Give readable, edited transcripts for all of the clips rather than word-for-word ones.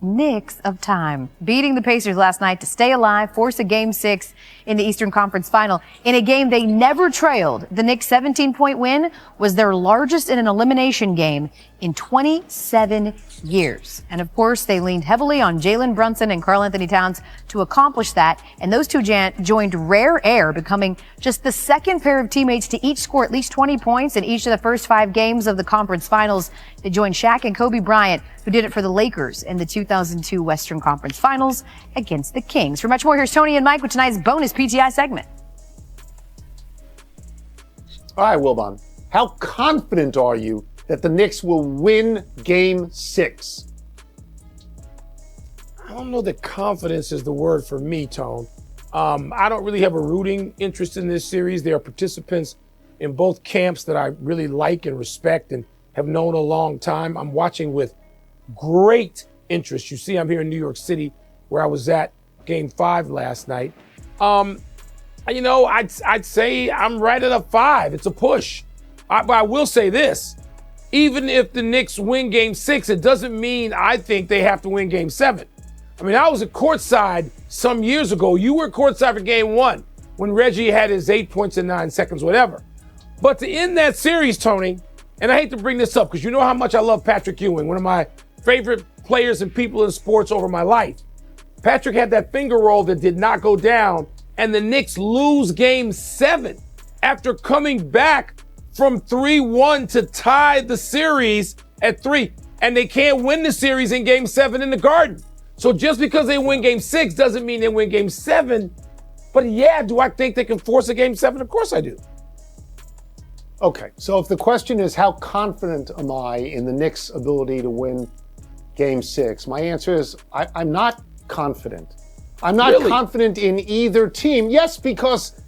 Knicks of time, beating the Pacers last night to stay alive, force a Game 6 in the Eastern Conference Final. In a game they never trailed, the Knicks' 17-point win was their largest in an elimination game in 27 years. And of course, they leaned heavily on Jalen Brunson and Karl-Anthony Towns to accomplish that. And those two joined rare air, becoming just the second pair of teammates to each score at least 20 points in each of the first 5 games of the conference finals. They joined Shaq and Kobe Bryant, who did it for the Lakers in the 2002 Western Conference Finals against the Kings. For much more, here's Tony and Mike with tonight's bonus PTI segment. All right, Wilbon, how confident are you that the Knicks will win Game 6? I don't know that confidence is the word for me, Tone. I don't really have a rooting interest in this series. There are participants in both camps that I really like and respect and have known a long time. I'm watching with great interest. You see, I'm here in New York City where I was at Game 5 last night. I'd say I'm right at a 5. It's a push. But I will say this. Even if the Knicks win Game 6, it doesn't mean I think they have to win Game 7. I mean, I was at courtside some years ago. You were courtside for Game 1 when Reggie had his 8 points in 9 seconds, whatever. But to end that series, Tony, and I hate to bring this up because you know how much I love Patrick Ewing, one of my favorite players and people in sports over my life. Patrick had that finger roll that did not go down, and the Knicks lose Game 7 after coming back from 3-1 to tie the series at 3. And they can't win the series in Game 7 in the Garden. So just because they win Game 6 doesn't mean they win Game 7. But yeah, do I think they can force a Game 7? Of course I do. Okay, so if the question is how confident am I in the Knicks' ability to win Game 6, my answer is I'm not confident. I'm not Really? confident in either team. Yes, because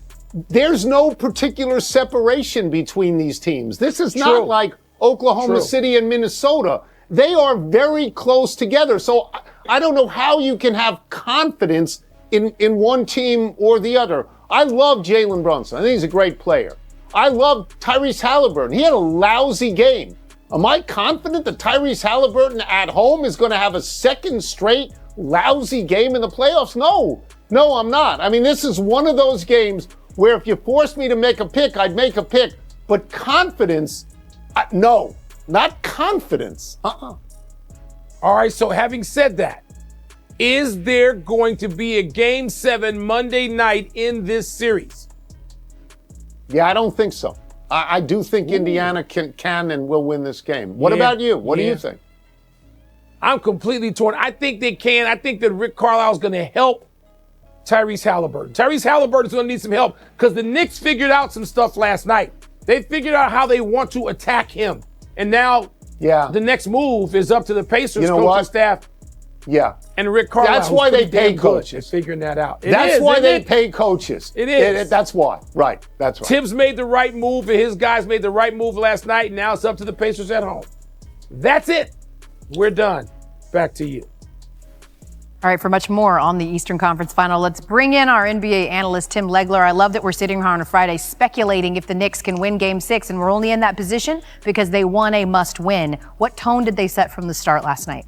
there's no particular separation between these teams. This is not like Oklahoma City and Minnesota. They are very close together. So I don't know how you can have confidence in one team or the other. I love Jalen Brunson. I think he's a great player. I love Tyrese Haliburton. He had a lousy game. Am I confident that Tyrese Haliburton at home is going to have a second straight lousy game in the playoffs? No, I'm not. I mean, this is one of those games where if you forced me to make a pick, I'd make a pick. But confidence, no, not confidence. All right, so having said that, is there going to be a Game 7 Monday night in this series? Yeah, I don't think so. I do think Indiana can and will win this game. What about you? What do you think? I'm completely torn. I think they can. I think that Rick Carlisle is going to help Tyrese Haliburton. Tyrese Haliburton is going to need some help because the Knicks figured out some stuff last night. They figured out how they want to attack him. And now the next move is up to the Pacers coaching staff. Yeah. And Rick Carlisle. That's why they pay coaches. Figuring that out. That's why they pay coaches. It is. That's why. Right. That's right. Tibbs made the right move, and his guys made the right move last night, and now it's up to the Pacers at home. That's it. We're done. Back to you. All right, for much more on the Eastern Conference Final, let's bring in our NBA analyst, Tim Legler. I love that we're sitting here on a Friday speculating if the Knicks can win Game 6, and we're only in that position because they won a must-win. What tone did they set from the start last night?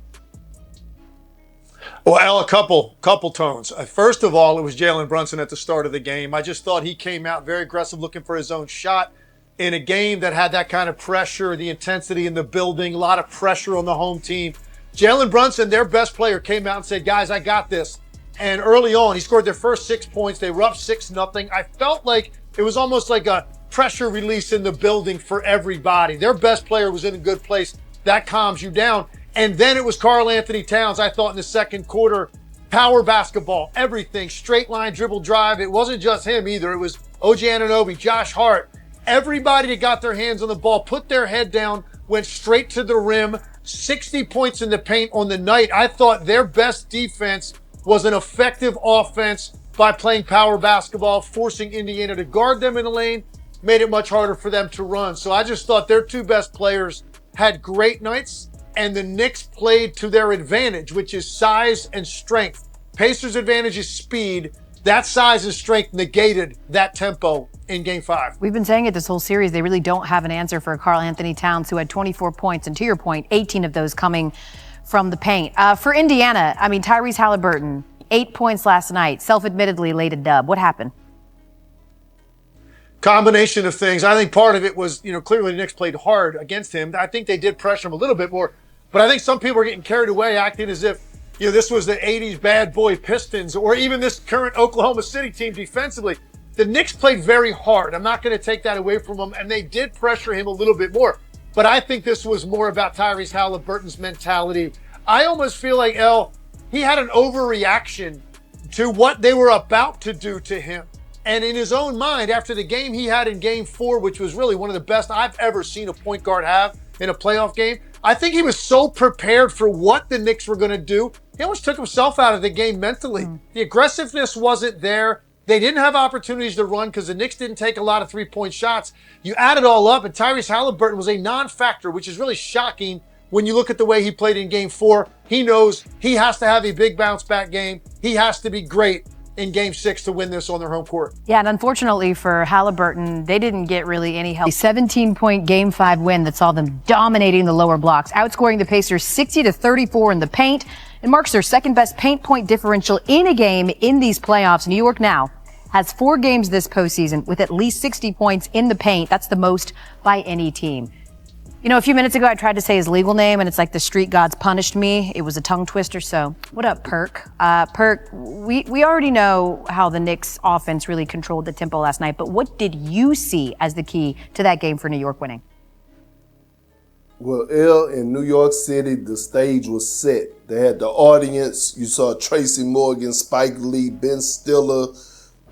Well, a couple tones. First of all, it was Jalen Brunson at the start of the game. I just thought he came out very aggressive, looking for his own shot in a game that had that kind of pressure, the intensity in the building, a lot of pressure on the home team. Jalen Brunson, their best player, came out and said, guys, I got this. And early on, he scored their first 6 points. They were up 6-0. I felt like it was almost like a pressure release in the building for everybody. Their best player was in a good place. That calms you down. And then it was Karl-Anthony Towns, I thought, in the second quarter. Power basketball, everything, straight line, dribble, drive. It wasn't just him either. It was OG Anunoby, Josh Hart. Everybody that got their hands on the ball, put their head down, went straight to the rim. 60 points in the paint on the night. I thought their best defense was an effective offense by playing power basketball, forcing Indiana to guard them in the lane, made it much harder for them to run. So I just thought their two best players had great nights. And the Knicks played to their advantage, which is size and strength. Pacers' advantage is speed. That size and strength negated that tempo in Game 5. We've been saying it this whole series. They really don't have an answer for Karl-Anthony Towns, who had 24 points. And to your point, 18 of those coming from the paint. For Indiana, I mean, Tyrese Haliburton, 8 points last night, self-admittedly laid a dub. What happened? Combination of things. I think part of it was, clearly the Knicks played hard against him. I think they did pressure him a little bit more, but I think some people are getting carried away acting as if, this was the 80s bad boy Pistons or even this current Oklahoma City team defensively. The Knicks played very hard. I'm not going to take that away from them, and they did pressure him a little bit more. But I think this was more about Tyrese Haliburton's mentality. I almost feel like, he had an overreaction to what they were about to do to him. And in his own mind, after the game he had in Game 4, which was really one of the best I've ever seen a point guard have in a playoff game, I think he was so prepared for what the Knicks were going to do, he almost took himself out of the game mentally. The aggressiveness wasn't there. They didn't have opportunities to run because the Knicks didn't take a lot of three-point shots. You add it all up, and Tyrese Haliburton was a non-factor, which is really shocking when you look at the way he played in Game 4. He knows he has to have a big bounce-back game. He has to be great in Game 6 to win this on their home court. Yeah, and unfortunately for Haliburton, they didn't get really any help. A 17-point Game 5 win that saw them dominating the lower blocks, outscoring the Pacers 60-34 in the paint. It marks their second-best paint point differential in a game in these playoffs. New York now has 4 games this postseason with at least 60 points in the paint. That's the most by any team. A few minutes ago, I tried to say his legal name, and it's like the street gods punished me. It was a tongue twister, so what up, Perk? Perk, we already know how the Knicks offense really controlled the tempo last night, but what did you see as the key to that game for New York winning? Well, in New York City, the stage was set. They had the audience. You saw Tracy Morgan, Spike Lee, Ben Stiller,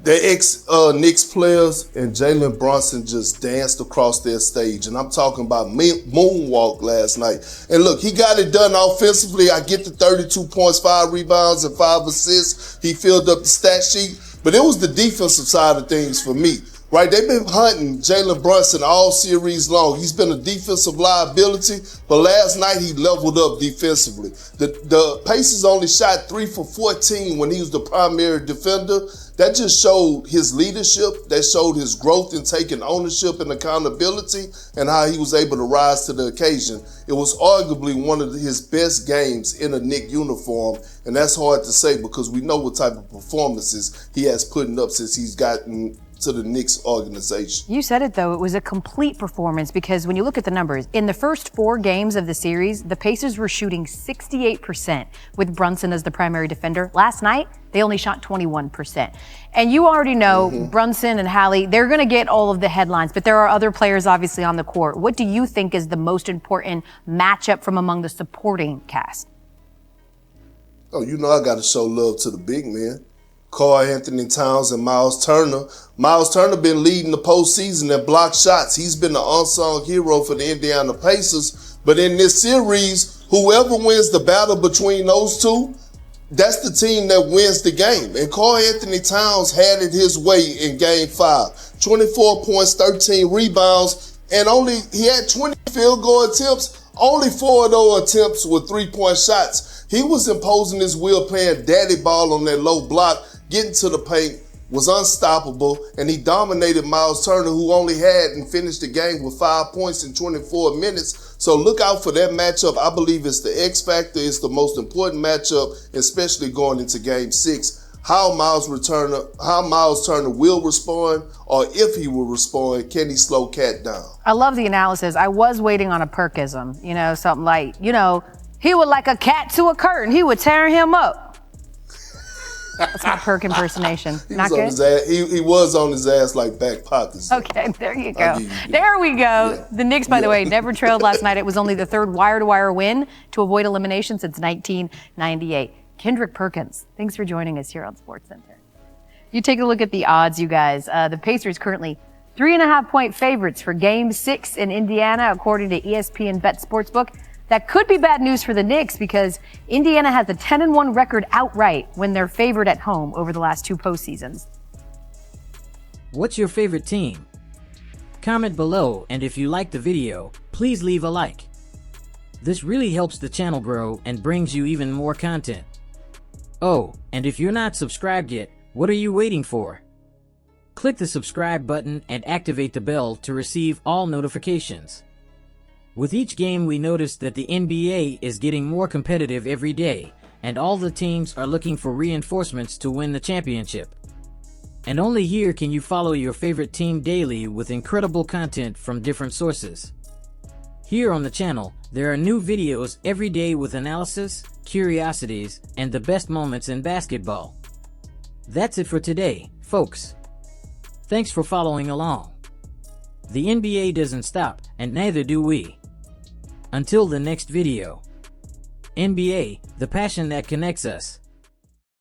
the ex-Knicks players, and Jalen Brunson just danced across their stage. And I'm talking about moonwalk last night. And look, he got it done offensively. I get the 32 points, 5 rebounds, and 5 assists. He filled up the stat sheet. But it was the defensive side of things for me. Right, they've been hunting Jalen Brunson all series long. He's been a defensive liability, but last night he leveled up defensively. The Pacers only shot 3 for 14 when he was the primary defender. That just showed his leadership. That showed his growth in taking ownership and accountability and how he was able to rise to the occasion. It was arguably one of his best games in a Knick uniform, and that's hard to say because we know what type of performances he has put up since he's gotten to the Knicks organization. You said it, though. It was a complete performance because when you look at the numbers, in the first 4 games of the series, the Pacers were shooting 68% with Brunson as the primary defender. Last night, they only shot 21%. And you already know Brunson and Hallie, they're going to get all of the headlines, but there are other players obviously on the court. What do you think is the most important matchup from among the supporting cast? Oh, I got to show love to the big men. Karl-Anthony Towns and Miles Turner. Miles Turner been leading the postseason in block shots. He's been the unsung hero for the Indiana Pacers. But in this series, whoever wins the battle between those two, that's the team that wins the game. And Karl-Anthony Towns had it his way in Game 5. 24 points, 13 rebounds, and he had 20 field goal attempts. Only 4 of those attempts were 3-point shots. He was imposing his will, playing daddy ball on that low block, getting to the paint, was unstoppable, and he dominated Miles Turner, who only had and finished the game with 5 points in 24 minutes. So look out for that matchup. I believe it's the X factor. It's the most important matchup, especially going into Game 6. How Miles Turner will respond, or if he will respond, can he slow Cat down? I love the analysis. I was waiting on a Perkism, something like, he would like a cat to a curtain. He would tear him up. That's my Perk impersonation. Not good? He was on his ass like back pockets. Okay, there you go. There we go. Yeah. The Knicks, by the way, never trailed last night. It was only the 3rd wire-to-wire win to avoid elimination since 1998. Kendrick Perkins, thanks for joining us here on SportsCenter. You take a look at the odds, you guys. The Pacers currently 3.5-point favorites for Game 6 in Indiana, according to ESPN Bet Sportsbook. That could be bad news for the Knicks because Indiana has a 10-1 record outright when they're favored at home over the last 2 postseasons. What's your favorite team? Comment below, and if you liked the video, please leave a like. This really helps the channel grow and brings you even more content. Oh, and if you're not subscribed yet, what are you waiting for? Click the subscribe button and activate the bell to receive all notifications. With each game, we noticed that the NBA is getting more competitive every day, and all the teams are looking for reinforcements to win the championship. And only here can you follow your favorite team daily with incredible content from different sources. Here on the channel, there are new videos every day with analysis, curiosities, and the best moments in basketball. That's it for today, folks. Thanks for following along. The NBA doesn't stop, and neither do we. Until the next video. NBA, the passion that connects us.